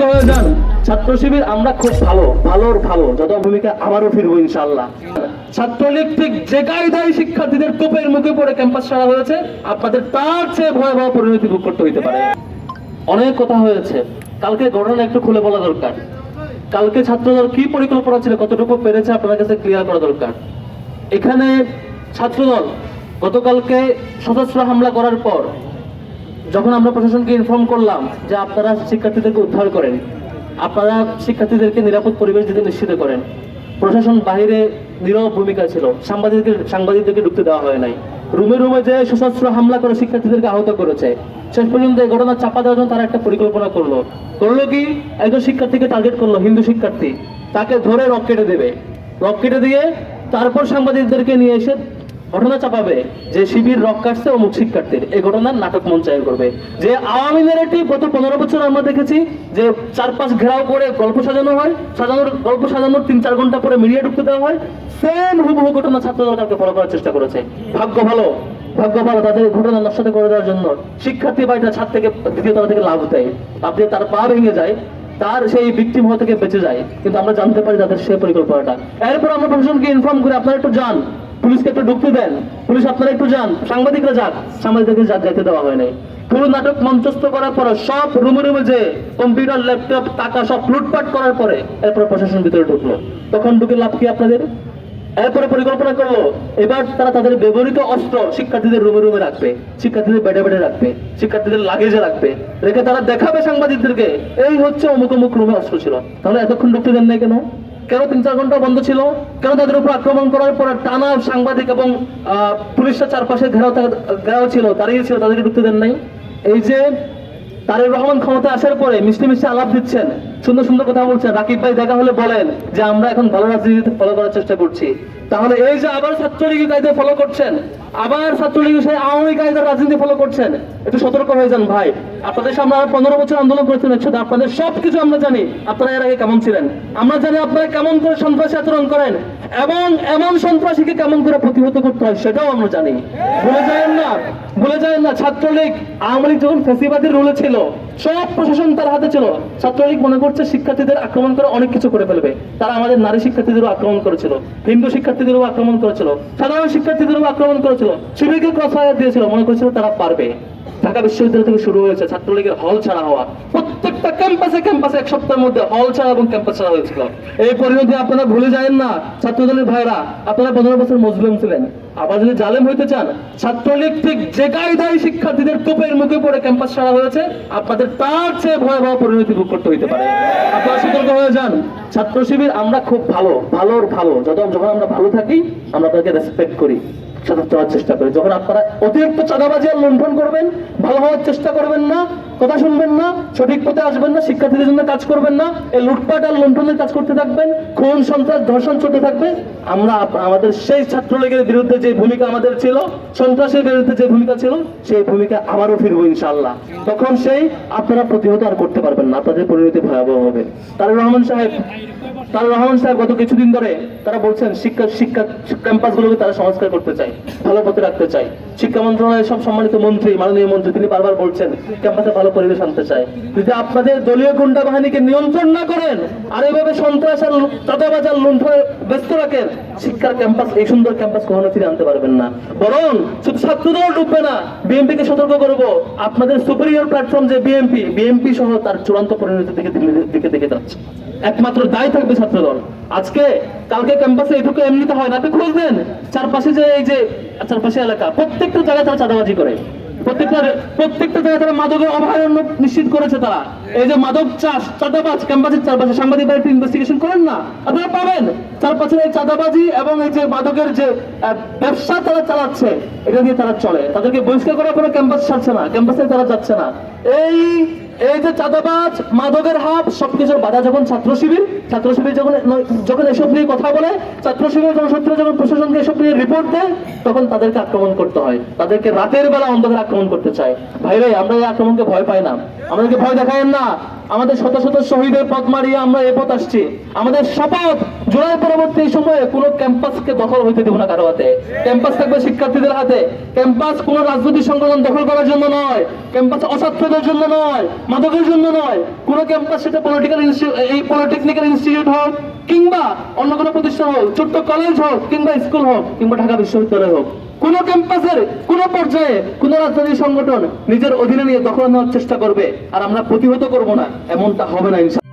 হয়ে যান। ছাত্র শিবির আমরা খুব ভালো, ভালোর ভালো, যত ভূমিকা আবারও ফিরবো ইনশাআল্লাহ। ছাত্রলীগ ঠিক যে কায়দায় শিক্ষার্থীদের কোপের মুখে পড়ে ক্যাম্পাস ছাড়া হয়েছে, আপনাদের তার চেয়ে ভয়াবহ পরিণতি ভোগ করতে হইতে পারে। অনেক কথা হয়েছে, কালকে ঘটনা একটু খুলে বলা দরকার। কালকে ছাত্রদল কি পরিকল্পনা ছিল, কতটুকু পেরেছে আপনাদের কাছে ক্লিয়ার করা দরকার। এখানে ছাত্রদল গতকালকে সশস্ত্র হামলা করার পর যখন আমরা প্রশাসনকে ইনফর্ম করলাম যে আপনারা শিক্ষার্থীদেরকে উদ্ধার করেন, আপনারা শিক্ষার্থীদেরকে নিরাপদ পরিবেশ দিতে নিশ্চিত করেন, প্রশাসন বাহিরে নীরব ভূমিকা ছিল, সাংবাদিকদেরকে ঢুকতে দেওয়া হয় নাই। রুমে রুমে যে সশস্ত্র হামলা করে শিক্ষার্থীদেরকে আহত করেছে। শেষ পর্যন্ত এই ঘটনা চাপা দেওয়ার জন্য তারা একটা পরিকল্পনা করলো কি একজন শিক্ষার্থীকে টার্গেট করলো, হিন্দু শিক্ষার্থী, তাকে ধরে রক কেটে দেবে। রক কেটে দিয়ে তারপর সাংবাদিকদেরকে নিয়ে এসে ঘটনা চাপাবে যে শিবির রক কাটছে অমুক শিক্ষার্থীর। এই ঘটনার নাটক মঞ্চায়ন করবে। যে আওয়ামী ন্যারেটিভ গত 15 বছর আমরা দেখেছি যে চারপাশ ঘেরাও করে গল্প সাজানো হয়, গল্প সাজানোর 3-4 ঘন্টা পরে মিডিয়া ঢুকতে দেওয়া হয়, সেম হুবহু ঘটনা ছাত্রদল কালকে ফলো করার চেষ্টা করেছে। ভাগ্য ভালো তাদের ঘটনা নষ্ট করে দেওয়ার জন্য শিক্ষার্থী বাড়িটা ছাদ থেকে দ্বিতীয় তলা থেকে লাভ দেয়, আপনি তার পা ভেঙে যায়, তার সেই ভিকটিম হওয়া থেকে বেঁচে যায়। কিন্তু আমরা জানতে পারি তাদের সেই পরিকল্পনাটা। এরপর আমরা প্রশাসনকে ইনফর্ম করি আপনারা একটু যান, পুলিশকে একটু ঢুকতে দেন, পুলিশ আপনারা একটু যান, সাংবাদিকরা যাক, সাংবাদিকদেরকে যাইতে দেওয়া হয় নাই। পুরো নাটক মঞ্চস্থ করার পরে সব রুমে রুমে যে কম্পিউটার ল্যাপটপ টাকা সব লুটপাট করার পরে এরপর প্রশাসন ভিতরে ঢুকলো। তখন ঢুকে লাভ কি আপনাদের? এরপরে পরিকল্পনা করলো এবার তারা তাদের ব্যবহৃত অস্ত্র শিক্ষার্থীদের রুমে রুমে রাখবে, শিক্ষার্থীদের বেডে বেডে রাখবে, শিক্ষার্থীদের লাগেজে রাখবে, রেখে তারা দেখাবে সাংবাদিকদেরকে এই হচ্ছে অমুক অমুক রুমে অস্ত্র ছিল। তাহলে এতক্ষণ ঢুকতে দেন নাই কেন? 3-4 ঘন্টা বন্ধ ছিল কেন? তাদের উপর আক্রমণ করার পর টানা সাংবাদিক এবং পুলিশরা চারপাশে ঘেরাও ছিল, দাঁড়িয়ে ছিল, তাদেরকে ঢুকতে দেন নাই। এই যে তারেক রহমান ক্ষমতা আসার পরে মিষ্টি মিষ্টি আলাপ দিচ্ছেন, সুন্দর সুন্দর কথা বলছেন, রাকিব ভাই দেখা হলে বলেন যে আমরা এখন ভালো রাজনীতি ফলো করার চেষ্টা করছি। তাহলে এই যে আবার ছাত্রলীগের কায়দা ফলো করছেন, আবার ছাত্রলীগের সেই আওয়ামী কায়দার রাজনীতি ফলো করছেন, একটু সতর্ক হয়ে যান ভাই। আপনাদের সামনে আর 15 বছর আন্দোলন করেছেন একসাথে, আপনাদের সবকিছু আমরা জানি। আপনারা এর আগে কেমন ছিলেন আমরা জানি, আপনারা কেমন করে সন্ত্রাসী আচরণ করেন এবং এমন সন্ত্রাসীকে কেমন করে প্রতিহত করতে হয় সেটাও আমরা জানি। ভুলে যাবেন না ছাত্রলীগ আওয়ামী লীগ যখন ফ্যাসিবাদের রুলে ছিল, সব প্রশাসন তার হাতে ছিল। ছাত্রলীগ মনে করছে শিক্ষার্থীদের আক্রমণ করে অনেক কিছু করে ফেলবে। তারা আমাদের নারী শিক্ষার্থীদেরও আক্রমণ করেছিল, হিন্দু শিক্ষার্থীদেরও আক্রমণ করেছিল, সাধারণ শিক্ষার্থীদেরও আক্রমণ করেছিল, শিবিরকে ক্রসফায়ার দিয়েছিল, মনে করেছিল তারা পারবে। ঢাকা বিশ্ববিদ্যালয় থেকে শুরু হয়েছে ছাত্রলীগের হল ছাড়া হওয়া, প্রত্যেকটা ক্যাম্পাসে এক সপ্তাহের মধ্যে হল ছাড়া এবং ক্যাম্পাস ছাড়া হয়েছিল। এই পরিণতি আপনারা ভুলে যাবেন না ছাত্রদলের ভাইরা। আপনারা 15 বছর মজলুম ছিলেন, আবার যদি জালেম হইতে চান, ছাত্রলীগ ঠিক যে কায়দায় শিক্ষার্থীদের কোপের মুখে পড়ে ক্যাম্পাস ছাড়া হয়েছে, আপনাদের তার চেয়ে ভয়াবহ পরিণতি ভোগ করতে হইতে পারে। আপনারা সতর্ক হয়ে যান। ছাত্র শিবির আমরা খুব ভালো, ভালোর ভালো, যখন আমরা ভালো থাকি আমরা তাদেরকে রেসপেক্ট করি, চলার চেষ্টা করি। যখন আপনারা অতিরিক্ত চাঁদাবাজি আর লুণ্ঠন করবেন, ভালো হওয়ার চেষ্টা করবেন না, কথা শুনবেন না, সঠিক পথে আসবেন না, শিক্ষার্থীদের জন্য কাজ করবেন না, এই লুটপাট আর লুণ্ঠনের কাজ করতে থাকবেন, খুন সন্ত্রাস ধর্ষণ চলতে থাকবে, আমরা আমাদের সেই ছাত্রলীগের বিরুদ্ধে যে ভূমিকা আমাদের ছিল, সন্ত্রাসের বিরুদ্ধে যে ভূমিকা ছিল, সেই ভূমিকা আবারও ফিরবো ইনশাআল্লাহ। তখন সেই আপনারা প্রতিহত আর করতে পারবেন না, আপনাদের পরিণতি ভয়াবহ হবে। তারেক রহমান সাহেব গত কিছুদিন ধরে তারা বলছেন শিক্ষা ক্যাম্পাসগুলোকে তারা সংস্কার করতে চায়, ভালো পথে রাখতে চায়। শিক্ষা মন্ত্রণালয়ের সব সম্মানিত মন্ত্রী, মাননীয় মন্ত্রী, তিনি বারবার বলছেন ক্যাম্পাসে ভালো পরিবেশ আনতে চায়। যদি আপনাদের দলীয় গুন্ডা বাহিনীকে নিয়ন্ত্রণ না করেন আর এইভাবে সন্ত্রাস আর চাঁদাবাজ আর লুণ্ঠনে ব্যস্ত রাখেন, শিক্ষার ক্যাম্পাস, এই সুন্দর ক্যাম্পাস কখনো ফিরে আনতে পারবেন না। বরং শুধু ছাত্রদল ডুববে না, বিএনপিকে সতর্ক করবো, আপনাদের সুপিরিয়র প্ল্যাটফর্ম যে বিএনপি সহ তার চূড়ান্ত পরিণতির দিকে যাচ্ছে। একমাত্র দায় থাকবে ছাত্রদল। কালকে ক্যাম্পাসে এটুকু এমনিতে হয় না, আপনি খোঁজ দেন চারপাশে যে এই যে চারপাশে এলাকা, প্রত্যেকটা জায়গায় তারা চাঁদাবাজি করে, প্রত্যেকটা জায়গায় তারা মাদকের অভয়ারণ্য নিশ্চিত করেছে। তারা এই যে মাদক চাষ, চাঁদাবাজ ক্যাম্পাসের চারপাশে, সাংবাদিকরা একটু ইনভেস্টিগেশন করেন না, আপনারা পাবেন চারপাশে এই চাঁদাবাজি এবং এই যে মাদকের যে ব্যবসা তারা চালাচ্ছে, এটা দিয়ে তারা চলে। তাদেরকে বহিষ্কার করার পরে ক্যাম্পাস ছাড়ছে না, ক্যাম্পাসে তারা যাচ্ছে না। এই যে চাঁদাবাজ, মাদকের হাব, সবকিছুর বাধা যখন ছাত্র শিবির যখন এসব নিয়ে কথা বলে, ছাত্র শিবির যখন প্রশাসনকে এসব নিয়ে রিপোর্ট দেয়, তখন তাদেরকে আক্রমণ করতে হয়, তাদেরকে রাতের বেলা অন্ধকারে আক্রমণ করতে চায়। ভাই আমরা এই আক্রমণকে ভয় পাই না, আমাদেরকে ভয় দেখায়েন না। আমাদের শত শত শহীদের পথ মারিয়ে আমরা এ পথ আসছি। আমাদের শপথ, জুলাই পরবর্তী সময়ে কোন ক্যাম্পাসকে দখল হইতে দেব না কারো হাতে। ক্যাম্পাস থাকবে শিক্ষার্থীদের হাতে। ক্যাম্পাস কোন রাজনৈতিক সংগঠন দখল করার জন্য নয়, ক্যাম্পাস অছাত্রদের জন্য নয়, মাদকের জন্য নয়। কোন ক্যাম্পাস, সেটা পলিটেকনিক্যাল ইনস্টিটিউট হোক কিংবা অন্য কোনো প্রতিষ্ঠান হোক, ছোট্ট কলেজ হোক কিংবা স্কুল হোক কিংবা ঢাকা বিশ্ববিদ্যালয় হোক, কোন ক্যাম্পাসের কোন পর্যায়ে কোন রাজনৈতিক সংগঠন নিজের অধীনে নিয়ে দখল নেওয়ার চেষ্টা করবে আর আমরা প্রতিহত করব না, এমনটা হবে না ইনশাআল্লাহ।